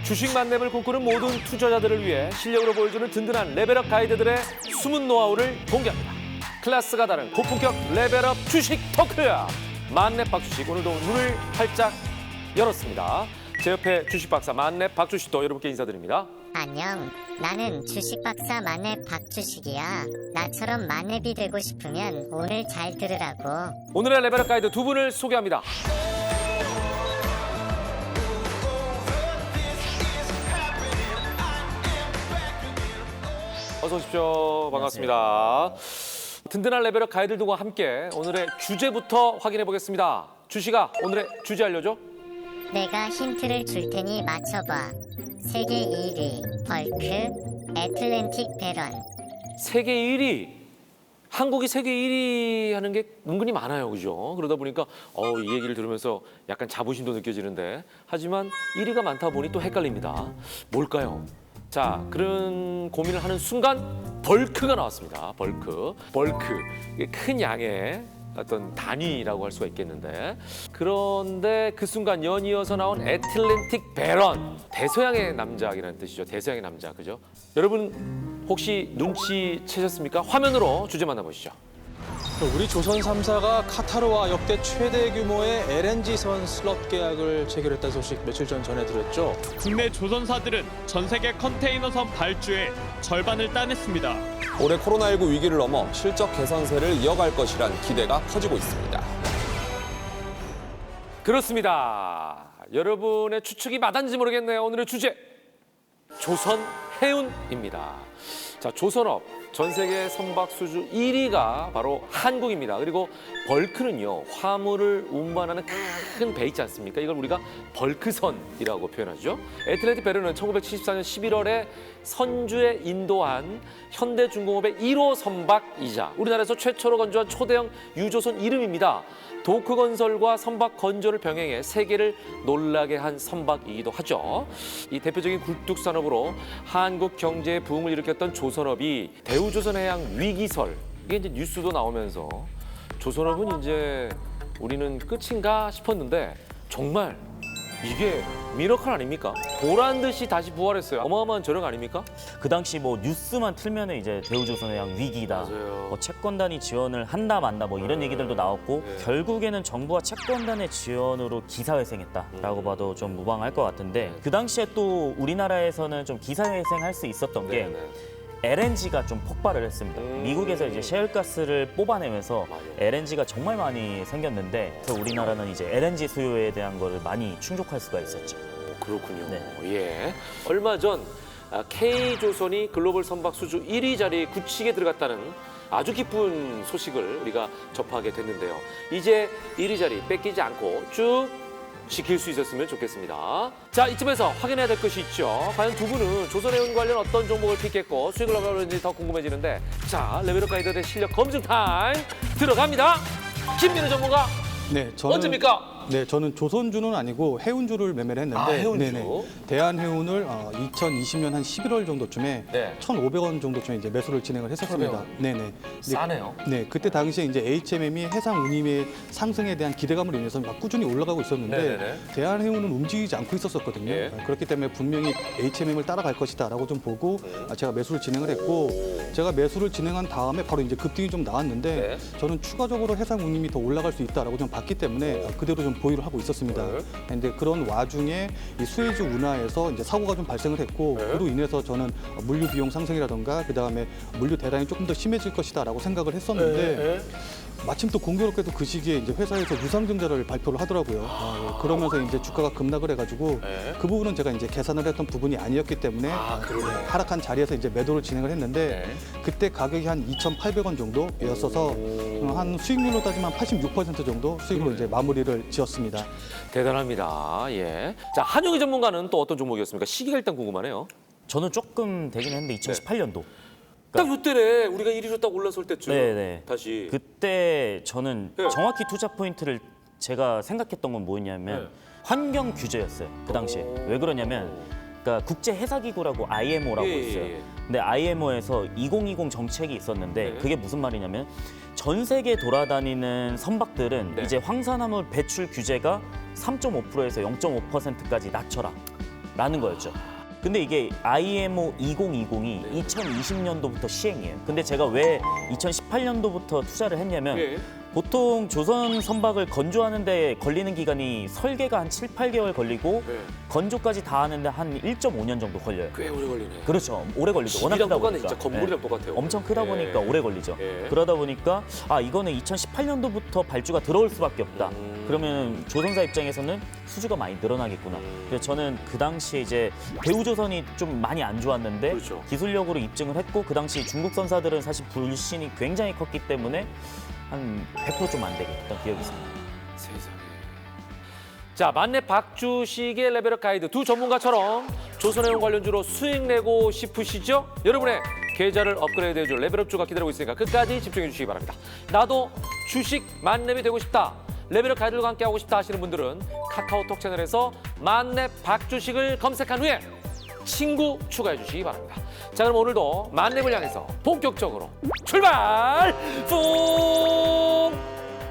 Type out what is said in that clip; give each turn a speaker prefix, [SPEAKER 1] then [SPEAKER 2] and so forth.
[SPEAKER 1] 주식 만렙을 꿈꾸는 모든 투자자들을 위해 실력으로 보여주는 든든한 레벨업 가이드들의 숨은 노하우를 공개합니다. 클래스가 다른 고품격 레벨업 주식 토크! 만렙 박주식, 오늘도 문을 활짝 열었습니다. 제 옆에 주식 박사 만렙 박주식도 여러분께 인사드립니다.
[SPEAKER 2] 안녕. 나는 주식 박사 만렙 박주식이야. 나처럼 만렙이 되고 싶으면 오늘 잘 들으라고.
[SPEAKER 1] 오늘의 레벨업 가이드 두 분을 소개합니다. 어서 오십시오. 반갑습니다. 든든한 레벨업 가이드들과 함께 오늘의 주제부터 확인해 보겠습니다. 주식아, 오늘의 주제 알려줘.
[SPEAKER 2] 내가 힌트를 줄 테니 맞춰봐. 세계 1위 벌크 애틀랜틱 배런.
[SPEAKER 1] 세계 1위. 한국이 세계 1위 하는 게 은근히 많아요. 그죠? 그러다 보니까 이 얘기를 들으면서 약간 자부심도 느껴지는데, 하지만 1위가 많다 보니 또 헷갈립니다. 뭘까요? 자, 그런 고민을 하는 순간 벌크가 나왔습니다. 벌크. 이게 큰 양의 어떤 단위라고 할 수가 있겠는데, 그런데 그 순간 연이어서 나온 애틀랜틱 배런, 대서양의 남자이라는 뜻이죠. 대서양의 남자, 그죠? 여러분 혹시 눈치채셨습니까? 화면으로 주제 만나보시죠.
[SPEAKER 3] 우리 조선 3사가 카타르와 역대 최대 규모의 LNG선 슬롯 계약을 체결했다는 소식 며칠 전 전해드렸죠.
[SPEAKER 4] 국내 조선사들은 전 세계 컨테이너선 발주의 절반을 따냈습니다.
[SPEAKER 5] 올해 코로나19 위기를 넘어 실적 개선세를 이어갈 것이란 기대가 커지고 있습니다.
[SPEAKER 1] 그렇습니다. 여러분의 추측이 맞았는지 모르겠네요. 오늘의 주제, 조선 해운입니다. 자, 조선업 전 세계 선박 수주 1위가 바로 한국입니다. 그리고 벌크는요, 화물을 운반하는 큰 배 있지 않습니까? 이걸 우리가 벌크선이라고 표현하죠. 애틀랜틱 배런은 1974년 11월에 선주에 인도한 현대중공업의 1호 선박이자 우리나라에서 최초로 건조한 초대형 유조선 이름입니다. 도크건설과 선박 건조를 병행해 세계를 놀라게 한 선박이기도 하죠. 이 대표적인 굴뚝산업으로 한국 경제의 부흥을 일으켰던 조선업이 대우조선해양 위기설, 이게 이제 뉴스도 나오면서 조선업은 이제 우리는 끝인가 싶었는데, 정말 이게 미러클 아닙니까? 보란 듯이 다시 부활했어요. 어마어마한 저력 아닙니까?
[SPEAKER 6] 그 당시 뭐 뉴스만 틀면은 이제 대우조선해양 위기다,
[SPEAKER 1] 맞아요.
[SPEAKER 6] 뭐 채권단이 지원을 한다 만다 뭐 이런 얘기들도 나왔고, 결국에는 정부와 채권단의 지원으로 기사회생했다라고 봐도 좀 무방할 것 같은데, 그 당시에 또 우리나라에서는 좀 기사회생할 수 있었던 게
[SPEAKER 1] 네네.
[SPEAKER 6] LNG가 좀 폭발을 했습니다. 미국에서 이제 셰일가스를 뽑아내면서 LNG가 정말 많이 생겼는데, 그래서 우리나라는 이제 LNG 수요에 대한 거를 많이 충족할 수가 있었죠.
[SPEAKER 1] 그렇군요.
[SPEAKER 6] 네.
[SPEAKER 1] 예. 얼마 전 K조선이 글로벌 선박 수주 1위 자리에 굳히게 들어갔다는 아주 기쁜 소식을 우리가 접하게 됐는데요. 이제 1위 자리 뺏기지 않고 쭉 지킬 수 있었으면 좋겠습니다. 자, 이쯤에서 확인해야 될 것이 있죠. 과연 두 분은 조선해운 관련 어떤 종목을 픽했고 수익을 얻었는지 더 궁금해지는데, 자, 레벨업 가이드의 실력 검증 타임 들어갑니다. 김민우 전문가,
[SPEAKER 3] 네,
[SPEAKER 1] 언제입니까?
[SPEAKER 3] 네, 저는 조선주는 아니고 해운주를 매매를 했는데,
[SPEAKER 1] 해운주.
[SPEAKER 3] 네네. 대한해운을 2020년 한 11월 정도쯤에
[SPEAKER 1] 네.
[SPEAKER 3] 1,500원 정도쯤에 이제 매수를 진행을 했었습니다.
[SPEAKER 1] 1,500원.
[SPEAKER 3] 네네.
[SPEAKER 1] 싸네요.
[SPEAKER 3] 네, 그때 당시에 이제 HMM이 해상 운임의 상승에 대한 기대감으로 인해서 막 꾸준히 올라가고 있었는데,
[SPEAKER 1] 네네네.
[SPEAKER 3] 대한해운은 움직이지 않고 있었거든요.
[SPEAKER 1] 예.
[SPEAKER 3] 그렇기 때문에 분명히 HMM을 따라갈 것이다라고 좀 보고 제가 매수를 진행을 했고, 제가 매수를 진행한 다음에 바로 이제 급등이 좀 나왔는데,
[SPEAKER 1] 네.
[SPEAKER 3] 저는 추가적으로 해상 운임이 더 올라갈 수 있다라고 좀 봤기 때문에 그대로 좀 보유를 하고 있었습니다. 근데 그런 와중에 이 수에즈 운하에서 이제 사고가 좀 발생을 했고, 그로 인해서 저는 물류 비용 상승이라던가 그 다음에 물류 대란이 조금 더 심해질 것이다라고 생각을 했었는데, 마침 또 공교롭게도 그 시기에 이제 회사에서 유상증자를 발표를 하더라고요. 그러면서 이제 주가가 급락을 해가지고 그 부분은 제가 이제 계산을 했던 부분이 아니었기 때문에 하락한 자리에서 이제 매도를 진행을 했는데, 그때 가격이 한 2,800원 정도였어서 한 수익률로 따지면 86% 정도 수익으로 이제 마무리를 지었습니다.
[SPEAKER 1] 대단합니다. 예. 자, 한용희 전문가는 또 어떤 종목이었습니까? 시기가 일단 궁금하네요.
[SPEAKER 6] 저는 조금 되긴 했는데 2018년도.
[SPEAKER 1] 딱 이때래 우리가 1위로 딱 올라설 때쯤.
[SPEAKER 6] 네네.
[SPEAKER 1] 다시.
[SPEAKER 6] 그때 저는
[SPEAKER 1] 네.
[SPEAKER 6] 정확히 투자 포인트를 제가 생각했던 건 뭐였냐면
[SPEAKER 1] 네.
[SPEAKER 6] 환경 규제였어요. 그 당시에. 왜 그러냐면, 그러니까 국제 해사기구라고 IMO라고 있어요. 근데 IMO에서 2020 정책이 있었는데,
[SPEAKER 1] 네.
[SPEAKER 6] 그게 무슨 말이냐면 전 세계 돌아다니는 선박들은
[SPEAKER 1] 네.
[SPEAKER 6] 이제 황산화물 배출 규제가 3.5%에서 0.5%까지 낮춰라. 라는 거였죠. 근데 이게 IMO 2020이 2020년도부터 시행이에요. 근데 제가 왜 2018년도부터 투자를 했냐면
[SPEAKER 1] 예.
[SPEAKER 6] 보통 조선 선박을 건조하는 데 걸리는 기간이 설계가 한 7, 8개월 걸리고
[SPEAKER 1] 네.
[SPEAKER 6] 건조까지 다 하는데 한 1.5년 정도 걸려요.
[SPEAKER 1] 꽤 오래 걸리네.
[SPEAKER 6] 그렇죠. 오래 걸리죠. 워낙
[SPEAKER 1] 집이랑
[SPEAKER 6] 크다
[SPEAKER 1] 똑같네,
[SPEAKER 6] 보니까.
[SPEAKER 1] 진짜 건물이랑
[SPEAKER 6] 예.
[SPEAKER 1] 똑같아요.
[SPEAKER 6] 엄청 크다
[SPEAKER 1] 예.
[SPEAKER 6] 보니까 오래 걸리죠.
[SPEAKER 1] 예.
[SPEAKER 6] 그러다 보니까 아 이거는 2018년도부터 발주가 들어올 수밖에 없다. 그러면 조선사 입장에서는 수주가 많이 늘어나겠구나. 그래서 저는 그 당시에 이제 대우조선이 좀 많이 안 좋았는데
[SPEAKER 1] 그렇죠.
[SPEAKER 6] 기술력으로 입증을 했고 그 당시 중국 선사들은 사실 불신이 굉장히 컸기 때문에 한 100% 좀 안 되게 했던 기억이 있습니다.
[SPEAKER 1] 세상에. 자, 만렙 박주식의 레벨업 가이드 두 전문가처럼 조선해운 관련주로 수익 내고 싶으시죠? 여러분의 계좌를 업그레이드해줄 레벨업주가 기다리고 있으니까 끝까지 집중해 주시기 바랍니다. 나도 주식 만렙이 되고 싶다. 레벨업 가이드와 함께 하고 싶다 하시는 분들은 카카오톡 채널에서 만렙 박주식을 검색한 후에 친구 추가해 주시기 바랍니다. 자, 그럼 오늘도 만렙을 향해서 본격적으로 출발! 푸!